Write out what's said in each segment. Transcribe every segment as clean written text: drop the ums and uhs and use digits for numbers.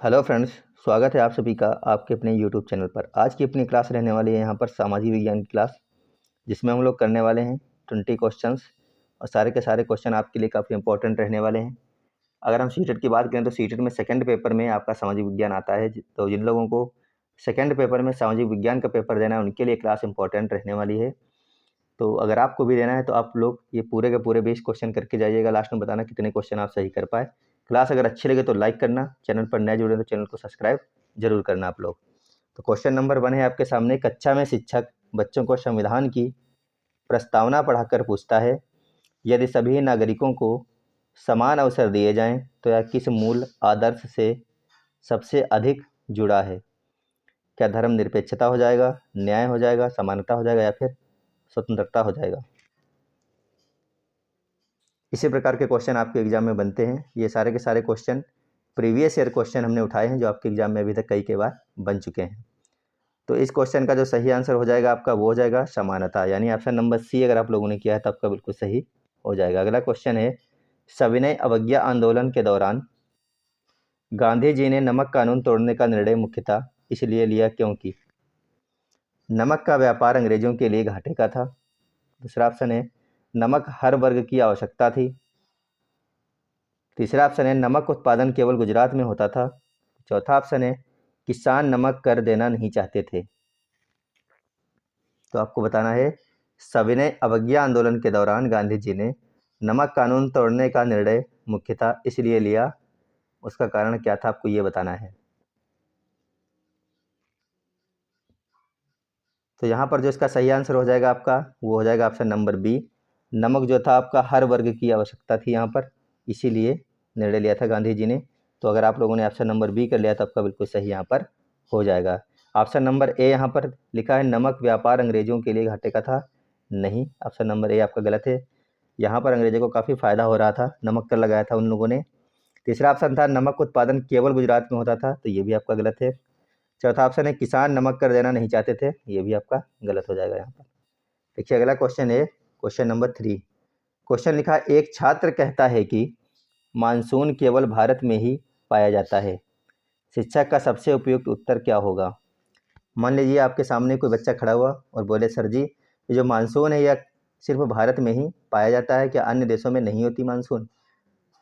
Hello friends, स्वागत है आप सभी का आपके अपने यूट्यूब चैनल पर। आज की अपनी क्लास रहने वाली है यहाँ पर सामाजिक विज्ञान की क्लास, जिसमें हम लोग करने वाले हैं 20 क्वेश्चंस और सारे के सारे क्वेश्चन आपके लिए काफ़ी इंपॉर्टेंट रहने वाले हैं। अगर हम सीटेट की बात करें तो सीटेट में सेकंड पेपर में आपका सामाजिक विज्ञान आता है, तो जिन लोगों को सेकंड पेपर में सामाजिक विज्ञान का पेपर देना है उनके लिए क्लास इंपॉर्टेंट रहने वाली है। तो अगर आपको भी देना है तो आप लोग ये पूरे के पूरे 20 क्वेश्चन करके जाइएगा। लास्ट में बताना कितने क्वेश्चन आप सही कर पाए। क्लास अगर अच्छी लगे तो लाइक करना, चैनल पर नए जुड़े तो चैनल को सब्सक्राइब जरूर करना आप लोग। तो क्वेश्चन नंबर 1 है आपके सामने। कक्षा में शिक्षक बच्चों को संविधान की प्रस्तावना पढ़ाकर पूछता है, यदि सभी नागरिकों को समान अवसर दिए जाएं तो यह किस मूल आदर्श से सबसे अधिक जुड़ा है? क्या धर्मनिरपेक्षता हो जाएगा, न्याय हो जाएगा, समानता हो जाएगा या फिर स्वतंत्रता हो जाएगा? इसी प्रकार के क्वेश्चन आपके एग्जाम में बनते हैं। ये सारे के सारे क्वेश्चन प्रीवियस ईयर क्वेश्चन हमने उठाए हैं जो आपके एग्जाम में अभी तक कई बार बन चुके हैं। तो इस क्वेश्चन का जो सही आंसर हो जाएगा आपका वो हो जाएगा समानता, यानी ऑप्शन नंबर सी अगर आप लोगों ने किया है तो आपका बिल्कुल सही हो जाएगा। अगला क्वेश्चन है, सविनय अवज्ञा आंदोलन के दौरान गांधी जी ने नमक कानून तोड़ने का निर्णय मुख्यतः इसलिए लिया क्योंकि नमक का व्यापार अंग्रेजों के लिए घाटे का था। दूसरा ऑप्शन है, नमक हर वर्ग की आवश्यकता थी। तीसरा ऑप्शन है, नमक उत्पादन केवल गुजरात में होता था। चौथा ऑप्शन है, किसान नमक कर देना नहीं चाहते थे। तो आपको बताना है, सविनय अवज्ञा आंदोलन के दौरान गांधी जी ने नमक कानून तोड़ने का निर्णय मुख्यतः इसलिए लिया, उसका कारण क्या था आपको ये बताना है। तो यहाँ पर जो इसका सही आंसर हो जाएगा आपका वो हो जाएगा ऑप्शन नंबर बी। नमक जो था आपका हर वर्ग की आवश्यकता थी यहाँ पर, इसीलिए निर्णय लिया था गांधी जी ने। तो अगर आप लोगों ने ऑप्शन नंबर बी कर लिया तो आपका बिल्कुल सही यहाँ पर हो जाएगा। ऑप्शन नंबर ए यहाँ पर लिखा है नमक व्यापार अंग्रेजों के लिए घाटे का था, नहीं, ऑप्शन नंबर ए आपका गलत है। यहाँ पर अंग्रेजों को काफ़ी फायदा हो रहा था, नमक कर लगाया था उन लोगों ने। तीसरा ऑप्शन था नमक उत्पादन केवल गुजरात में होता था, तो ये भी आपका गलत है। चौथा ऑप्शन है किसान नमक कर देना नहीं चाहते थे, ये भी आपका गलत हो जाएगा यहाँ पर। देखिए अगला क्वेश्चन है क्वेश्चन नंबर 3। क्वेश्चन लिखा है, एक छात्र कहता है कि मानसून केवल भारत में ही पाया जाता है। शिक्षक का सबसे उपयुक्त उत्तर क्या होगा? मान लीजिए आपके सामने कोई बच्चा खड़ा हुआ और बोले, सर जी ये जो मानसून है यह सिर्फ भारत में ही पाया जाता है, क्या अन्य देशों में नहीं होती मानसून?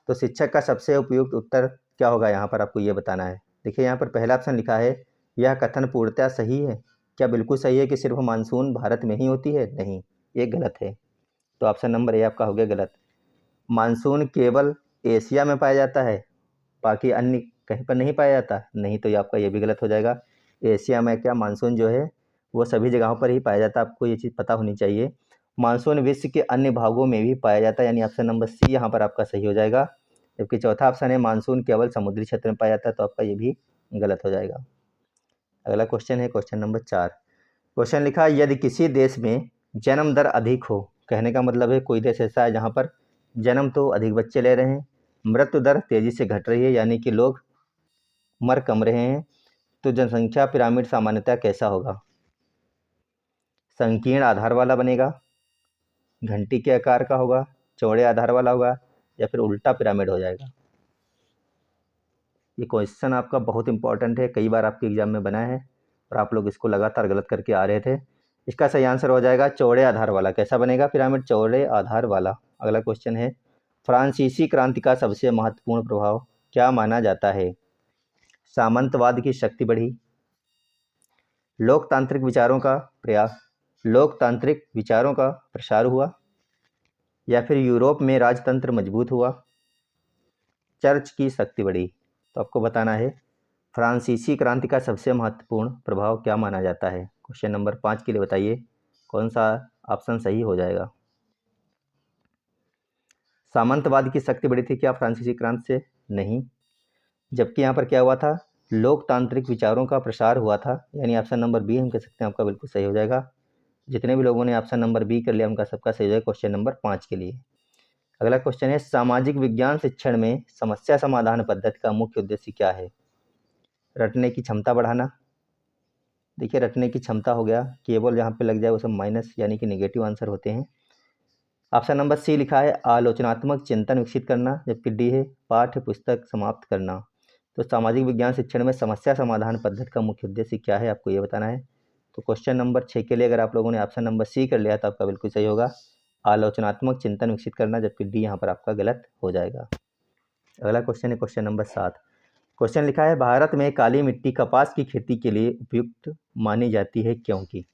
तो शिक्षक का सबसे उपयुक्त उत्तर क्या होगा यहाँ पर आपको ये बताना है। देखिए यहाँ पर पहला ऑप्शन लिखा है, यह कथन पूर्णतः सही है। क्या बिल्कुल सही है कि सिर्फ मानसून भारत में ही होती है? नहीं, ये गलत है। तो ऑप्शन नंबर ए आपका हो गया गलत। मानसून केवल एशिया में पाया जाता है, बाकी अन्य कहीं पर नहीं पाया जाता? नहीं, तो ये आपका ये भी गलत हो जाएगा। एशिया में क्या मानसून जो है वो सभी जगहों पर ही पाया जाता है, आपको ये चीज़ पता होनी चाहिए। मानसून विश्व के अन्य भागों में भी पाया जाता है, यानी ऑप्शन नंबर सी यहाँ पर आपका सही हो जाएगा। जबकि चौथा ऑप्शन है मानसून केवल समुद्री क्षेत्र में पाया जाता है, तो आपका ये भी गलत हो जाएगा। अगला क्वेश्चन है क्वेश्चन नंबर 4। क्वेश्चन लिखा है, यदि किसी देश में जन्म दर अधिक हो, कहने का मतलब है कोई देश ऐसा है जहाँ पर जन्म तो अधिक बच्चे ले रहे हैं, मृत्यु दर तेजी से घट रही है, यानी कि लोग मर कम रहे हैं, तो जनसंख्या पिरामिड सामान्यतः कैसा होगा? संकीर्ण आधार वाला बनेगा, घंटी के आकार का होगा, चौड़े आधार वाला होगा, या फिर उल्टा पिरामिड हो जाएगा? ये क्वेश्चन आपका बहुत इंपॉर्टेंट है, कई बार आपके एग्जाम में बना है और आप लोग इसको लगातार गलत करके आ रहे थे। इसका सही आंसर हो जाएगा चौड़े आधार वाला। कैसा बनेगा पिरामिड? चौड़े आधार वाला। अगला क्वेश्चन है, फ्रांसीसी क्रांति का सबसे महत्वपूर्ण प्रभाव क्या माना जाता है? सामंतवाद की शक्ति बढ़ी, लोकतांत्रिक विचारों का प्रयास, लोकतांत्रिक विचारों का प्रसार हुआ, या फिर यूरोप में राजतंत्र मजबूत हुआ, चर्च की शक्ति बढ़ी? तो आपको बताना है फ्रांसीसी क्रांति का सबसे महत्वपूर्ण प्रभाव क्या माना जाता है। क्वेश्चन नंबर 5 के लिए बताइए कौन सा ऑप्शन सही हो जाएगा। सामंतवाद की शक्ति बढ़ी थी क्या फ्रांसीसी क्रांति से? नहीं, जबकि यहाँ पर क्या हुआ था? लोकतांत्रिक विचारों का प्रसार हुआ था, यानी ऑप्शन नंबर बी हम कह सकते हैं आपका बिल्कुल सही हो जाएगा। जितने भी लोगों ने ऑप्शन नंबर बी कर लिया उनका सबका सही हो जाएगा क्वेश्चन नंबर 5 के लिए। अगला क्वेश्चन है, सामाजिक विज्ञान शिक्षण में समस्या समाधान पद्धति का मुख्य उद्देश्य क्या है? रटने की क्षमता बढ़ाना। देखिए रटने की क्षमता हो गया, केवल यहाँ पे लग जाए वो सब माइनस यानी कि नेगेटिव आंसर होते हैं। ऑप्शन नंबर सी लिखा है आलोचनात्मक चिंतन विकसित करना, जबकि डी है पाठ्य पुस्तक समाप्त करना। तो सामाजिक विज्ञान शिक्षण में समस्या समाधान पद्धति का मुख्य उद्देश्य क्या है, आपको ये बताना है। तो क्वेश्चन नंबर 6 के लिए अगर आप लोगों ने ऑप्शन नंबर सी कर लिया तो आपका बिल्कुल सही होगा, आलोचनात्मक चिंतन विकसित करना, जबकि डी यहाँ पर आपका गलत हो जाएगा। अगला क्वेश्चन है क्वेश्चन नंबर 7। क्वेश्चन लिखा है, भारत में काली मिट्टी कपास की खेती के लिए उपयुक्त मानी जाती है क्योंकि।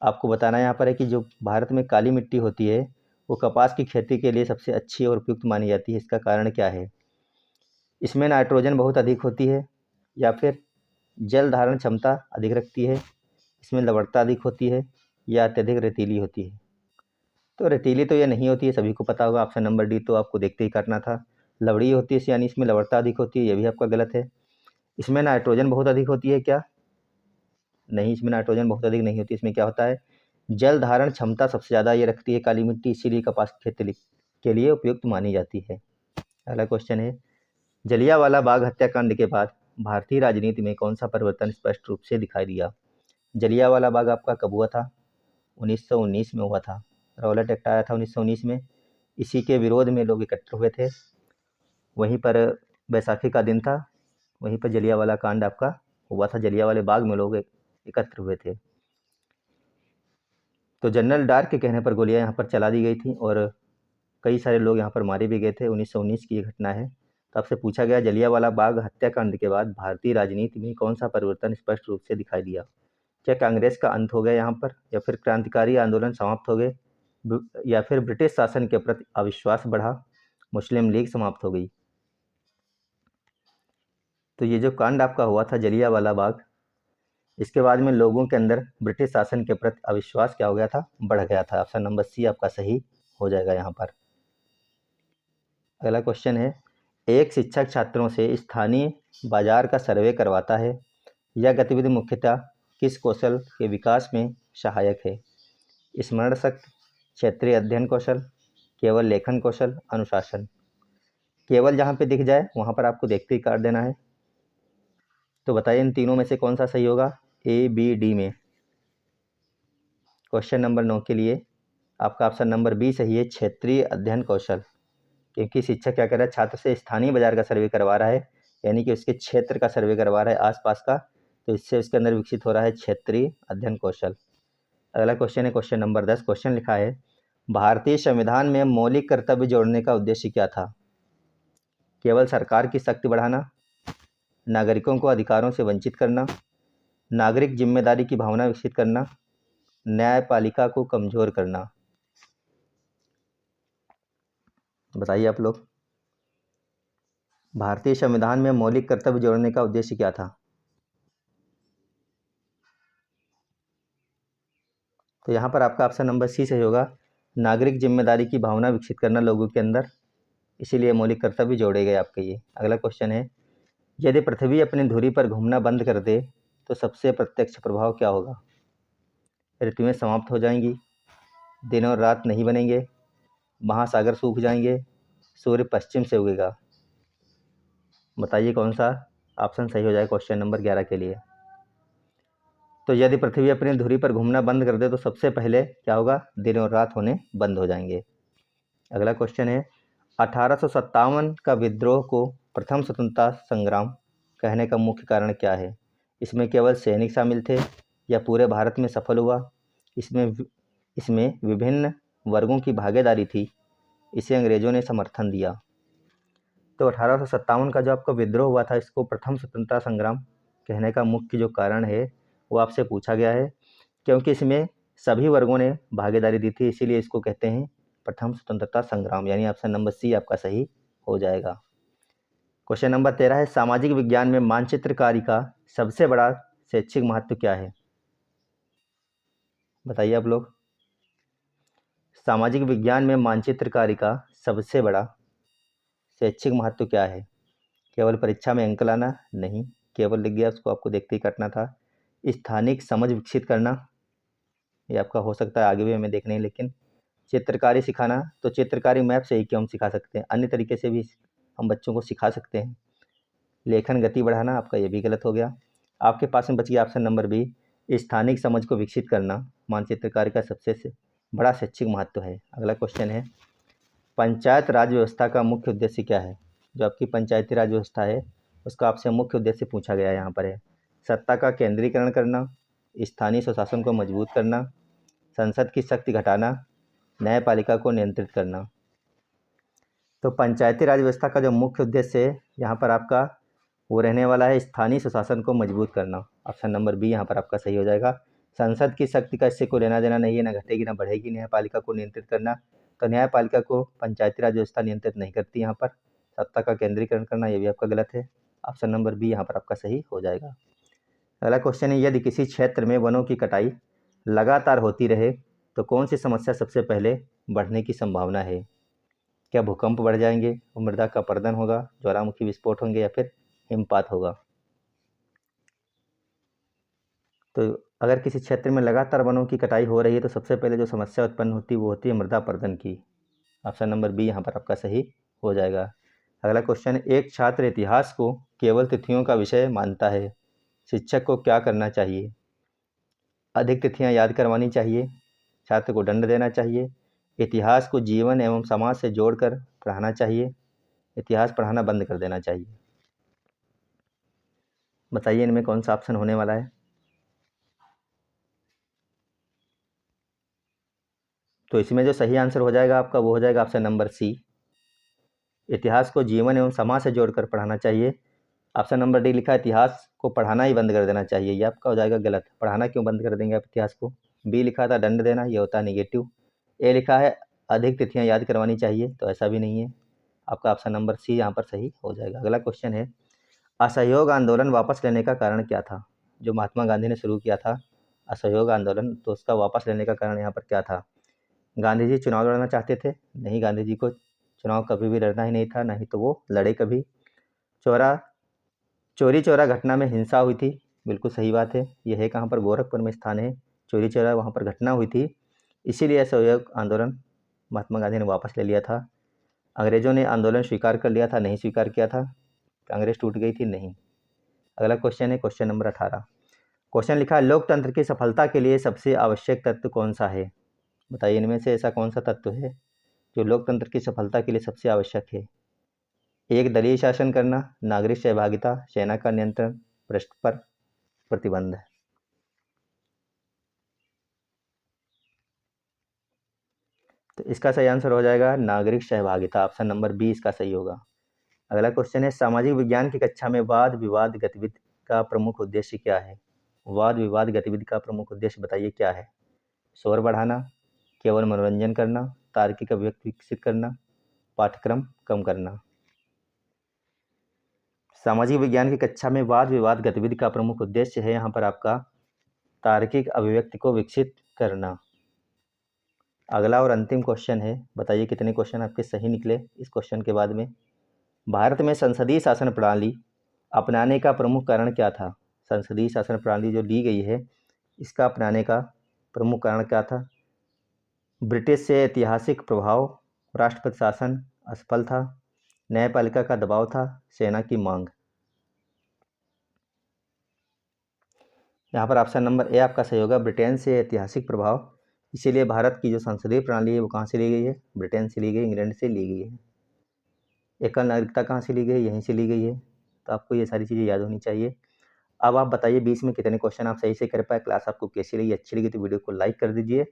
आपको बताना यहाँ पर है कि जो भारत में काली मिट्टी होती है वो कपास की खेती के लिए सबसे अच्छी और उपयुक्त मानी जाती है। इसका कारण क्या है? इसमें नाइट्रोजन बहुत अधिक होती है, या फिर जल धारण क्षमता अधिक रखती है, इसमें लवणता अधिक होती है, या अत्यधिक रेतीली होती है। तो रेतीली तो ये नहीं होती है, सभी को पता होगा। ऑप्शन नंबर डी तो आपको देखते ही करना था। लवड़ी होती है यानी इसमें लवणता अधिक होती है, ये भी आपका गलत है। इसमें नाइट्रोजन बहुत अधिक होती है क्या? नहीं, इसमें नाइट्रोजन बहुत अधिक नहीं होती। इसमें क्या होता है, जल धारण क्षमता सबसे ज़्यादा ये रखती है काली मिट्टी, इसीलिए कपास की खेती के लिए उपयुक्त मानी जाती है। अगला क्वेश्चन है, जलियांवाला बाग हत्याकांड के बाद भारतीय राजनीति में कौन सा परिवर्तन स्पष्ट रूप से दिखाई दिया? जलियांवाला बाग आपका कब हुआ था? 1919 में हुआ था। रॉलेट एक्ट आया था 1919 में, इसी के विरोध में लोग एकत्र हुए थे। वहीं पर बैसाखी का दिन था, वहीं पर जलियांवाला कांड आपका हुआ था, जलियांवाले बाग में लोग एकत्र हुए थे। तो जनरल डायर के कहने पर गोलियां यहाँ पर चला दी गई थी और कई सारे लोग यहाँ पर मारे भी गए थे। 1919 की ये घटना है। तो आपसे पूछा गया, जलियांवाला बाग हत्याकांड के बाद भारतीय राजनीति में कौन सा परिवर्तन स्पष्ट रूप से दिखाई दिया? क्या कांग्रेस का अंत हो गया यहाँ पर, या फिर क्रांतिकारी आंदोलन समाप्त हो गए, या फिर ब्रिटिश शासन के प्रति अविश्वास बढ़ा, मुस्लिम लीग समाप्त हो गई? तो ये जो कांड आपका हुआ था जलियांवाला बाग, इसके बाद में लोगों के अंदर ब्रिटिश शासन के प्रति अविश्वास क्या हो गया था, बढ़ गया था। ऑप्शन नंबर सी आपका सही हो जाएगा यहाँ पर। अगला क्वेश्चन है, एक शिक्षक छात्रों से स्थानीय बाजार का सर्वे करवाता है। यह गतिविधि मुख्यतः किस कौशल के विकास में सहायक है? स्मरण शक्ति, क्षेत्रीय अध्ययन कौशल, केवल लेखन कौशल, अनुशासन। केवल जहाँ पे दिख जाए वहाँ पर आपको देखते ही काट देना है। तो बताइए इन तीनों में से कौन सा सही होगा, ए बी डी में? क्वेश्चन नंबर 9 के लिए आपका ऑप्शन नंबर बी सही है, क्षेत्रीय अध्ययन कौशल। क्योंकि शिक्षक क्या कर रहा है, छात्र से स्थानीय बाजार का सर्वे करवा रहा है, यानी कि उसके क्षेत्र का सर्वे करवा रहा है, आसपास का। तो इससे उसके अंदर विकसित हो रहा है क्षेत्रीय अध्ययन कौशल। अगला क्वेश्चन है क्वेश्चन नंबर 10। क्वेश्चन लिखा है, भारतीय संविधान में मौलिक कर्तव्य जोड़ने का उद्देश्य क्या था? केवल सरकार की शक्ति बढ़ाना, नागरिकों को अधिकारों से वंचित करना, नागरिक जिम्मेदारी की भावना विकसित करना, न्यायपालिका को कमजोर करना। बताइए आप लोग, भारतीय संविधान में मौलिक कर्तव्य जोड़ने का उद्देश्य क्या था? तो यहाँ पर आपका ऑप्शन नंबर सी सही होगा, नागरिक जिम्मेदारी की भावना विकसित करना लोगों के अंदर, इसीलिए मौलिक कर्तव्य जोड़े गए आपके ये। अगला क्वेश्चन है, यदि पृथ्वी अपनी धुरी पर घूमना बंद कर दे तो सबसे प्रत्यक्ष प्रभाव क्या होगा? ऋतुएं समाप्त हो जाएंगी, दिन और रात नहीं बनेंगे, महासागर सूख जाएंगे, सूर्य पश्चिम से उगेगा। बताइए कौन सा ऑप्शन सही हो जाए क्वेश्चन नंबर 11 के लिए। तो यदि पृथ्वी अपनी धुरी पर घूमना बंद कर दे तो सबसे पहले क्या होगा, दिन और रात होने बंद हो जाएंगे। अगला क्वेश्चन है, 1857 का विद्रोह को प्रथम स्वतंत्रता संग्राम कहने का मुख्य कारण क्या है? इसमें केवल सैनिक शामिल थे या पूरे भारत में सफल हुआ? इसमें विभिन्न वर्गों की भागीदारी थी, इसे अंग्रेजों ने समर्थन दिया। तो 1857 का जो आपका विद्रोह हुआ था, इसको प्रथम स्वतंत्रता संग्राम कहने का मुख्य जो कारण है वो आपसे पूछा गया है, क्योंकि इसमें सभी वर्गों ने भागीदारी दी थी, इसीलिए इसको कहते हैं प्रथम स्वतंत्रता संग्राम, यानी ऑप्शन नंबर सी आपका सही हो जाएगा। क्वेश्चन नंबर 13 है, सामाजिक विज्ञान में मानचित्रकारी का सबसे बड़ा शैक्षिक महत्व क्या है? बताइए आप लोग, सामाजिक विज्ञान में मानचित्रकारी का सबसे बड़ा शैक्षिक महत्व क्या है? केवल परीक्षा में अंक लाना? नहीं, केवल लिख गया उसको आपको देखते ही करना था। स्थानिक समझ विकसित करना, ये आपका हो सकता है आगे भी हमें देखने, लेकिन चित्रकारी सिखाना, तो चित्रकारी मैप से ही क्यों हम सिखा सकते हैं, अन्य तरीके से भी हम बच्चों को सिखा सकते हैं। लेखन गति बढ़ाना, आपका ये भी गलत हो गया। आपके पास में बच गया ऑप्शन नंबर बी, स्थानिक समझ को विकसित करना मानचित्रकारी का सबसे बड़ा शैक्षिक महत्व है। अगला क्वेश्चन है, पंचायत राज व्यवस्था का मुख्य उद्देश्य क्या है? जो आपकी पंचायती राज व्यवस्था है उसका आपसे मुख्य उद्देश्य पूछा गया यहाँ पर है। सत्ता का केंद्रीकरण करना, स्थानीय स्वशासन को मजबूत करना, संसद की शक्ति घटाना, न्यायपालिका को नियंत्रित करना। तो पंचायती राज व्यवस्था का जो मुख्य उद्देश्य है यहाँ पर आपका वो रहने वाला है स्थानीय स्वशासन को मजबूत करना। ऑप्शन नंबर बी यहाँ पर आपका सही हो जाएगा। संसद की शक्ति का इससे कोई लेना देना नहीं है, ना घटेगी ना बढ़ेगी। न्यायपालिका को नियंत्रित करना, तो न्यायपालिका को पंचायती राज व्यवस्था नियंत्रित नहीं करती। यहाँ पर सत्ता का केंद्रीकरण करना, ये भी आपका गलत है। ऑप्शन नंबर बी यहाँ पर आपका सही हो जाएगा। अगला क्वेश्चन है, यदि किसी क्षेत्र में वनों की कटाई लगातार होती रहे तो कौन सी समस्या सबसे पहले बढ़ने की संभावना है? क्या भूकंप बढ़ जाएंगे, मृदा का अपरदन होगा, ज्वालामुखी विस्फोट होंगे, या फिर हिमपात होगा? तो अगर किसी क्षेत्र में लगातार वनों की कटाई हो रही है तो सबसे पहले जो समस्या उत्पन्न होती है वो होती है मृदा अपरदन की। ऑप्शन नंबर बी यहाँ पर आपका सही हो जाएगा। अगला क्वेश्चन है, एक छात्र इतिहास को केवल तिथियों का विषय मानता है, शिक्षक को क्या करना चाहिए? अधिक तिथियां याद करवानी चाहिए, छात्र को दंड देना चाहिए, इतिहास को जीवन एवं समाज से जोड़कर पढ़ाना चाहिए, इतिहास पढ़ाना बंद कर देना चाहिए? बताइए इनमें कौन सा ऑप्शन होने वाला है। तो इसमें जो सही आंसर हो जाएगा आपका वो हो जाएगा ऑप्शन नंबर सी, इतिहास को जीवन एवं समाज से जोड़कर पढ़ाना चाहिए। ऑप्शन नंबर डी लिखा है इतिहास को पढ़ाना ही बंद कर देना चाहिए, ये आपका हो जाएगा गलत। पढ़ाना क्यों बंद कर देंगे आप इतिहास को? बी लिखा था दंड देना, ये होता है निगेटिव। ए लिखा है अधिक तिथियां याद करवानी चाहिए, तो ऐसा भी नहीं है। आपका ऑप्शन नंबर सी यहाँ पर सही हो जाएगा। अगला क्वेश्चन है, असहयोग आंदोलन वापस लेने का कारण क्या था? जो महात्मा गांधी ने शुरू किया था असहयोग आंदोलन, तो उसका वापस लेने का कारण यहाँ पर क्या था? गांधी जी चुनाव लड़ना चाहते थे? नहीं, गांधी जी को चुनाव कभी भी लड़ना ही नहीं था, नहीं तो वो लड़े कभी। चोरी चौरा घटना में हिंसा हुई थी, बिल्कुल सही बात है। यह है कहाँ पर? गोरखपुर में स्थान है चोरी चौरा, वहाँ पर घटना हुई थी, इसीलिए असहयोग आंदोलन महात्मा गांधी ने वापस ले लिया था। अंग्रेजों ने आंदोलन स्वीकार कर लिया था? नहीं स्वीकार किया था। कांग्रेस टूट गई थी? नहीं। अगला क्वेश्चन है क्वेश्चन नंबर 18। क्वेश्चन लिखा है, लोकतंत्र की सफलता के लिए सबसे आवश्यक तत्व कौन सा है? बताइए इनमें से ऐसा कौन सा तत्व है जो लोकतंत्र की सफलता के लिए सबसे आवश्यक है? एक, दलीय शासन करना, नागरिक सहभागिता, सेना का नियंत्रण, भ्रष्ट पर प्रतिबंध। तो इसका सही आंसर हो जाएगा नागरिक सहभागिता। ऑप्शन नंबर बी इसका सही होगा। अगला क्वेश्चन है, सामाजिक विज्ञान की कक्षा में वाद विवाद गतिविधि का प्रमुख उद्देश्य क्या है? वाद विवाद गतिविधि का प्रमुख उद्देश्य बताइए क्या है? शोर बढ़ाना, केवल मनोरंजन करना, तार्किक अभिव्यक्ति विकसित करना, पाठ्यक्रम कम करना। सामाजिक विज्ञान की कक्षा में वाद विवाद गतिविधि का प्रमुख उद्देश्य है यहाँ पर आपका तार्किक अभिव्यक्ति को विकसित करना। अगला और अंतिम क्वेश्चन है, बताइए कितने क्वेश्चन आपके सही निकले इस क्वेश्चन के बाद में। भारत में संसदीय शासन प्रणाली अपनाने का प्रमुख कारण क्या था? संसदीय शासन प्रणाली जो ली गई है इसका अपनाने का प्रमुख कारण क्या था? ब्रिटिश से ऐतिहासिक प्रभाव, राष्ट्रपति शासन असफल था, न्यायपालिका का दबाव था, सेना की मांग। यहाँ पर ऑप्शन नंबर ए आपका सही होगा, ब्रिटेन से ऐतिहासिक प्रभाव। इसीलिए भारत की जो संसदीय प्रणाली है वो कहाँ से ली गई है? ब्रिटेन से ली गई, इंग्लैंड से ली गई है। एकल नागरिकता कहाँ से ली गई? यहीं से ली गई है। तो आपको ये सारी चीज़ें याद होनी चाहिए। अब आप बताइए 20 में कितने क्वेश्चन आप सही से कर पाए। क्लास आपको कैसी लगी? अच्छी लगी तो वीडियो को लाइक कर दीजिए।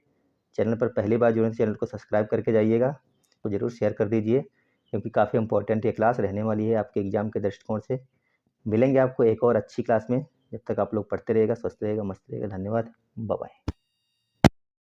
चैनल पर पहली बार जुड़े तो चैनल को सब्सक्राइब करके जाइएगा, तो ज़रूर शेयर कर दीजिए, क्योंकि काफ़ी इंपॉर्टेंट ये क्लास रहने वाली है आपके एग्जाम के दृष्टिकोण से। मिलेंगे आपको एक और अच्छी क्लास में। जब तक आप लोग पढ़ते रहिएगा, स्वस्थ रहिएगा, मस्त रहिएगा। धन्यवाद, बाय बाय।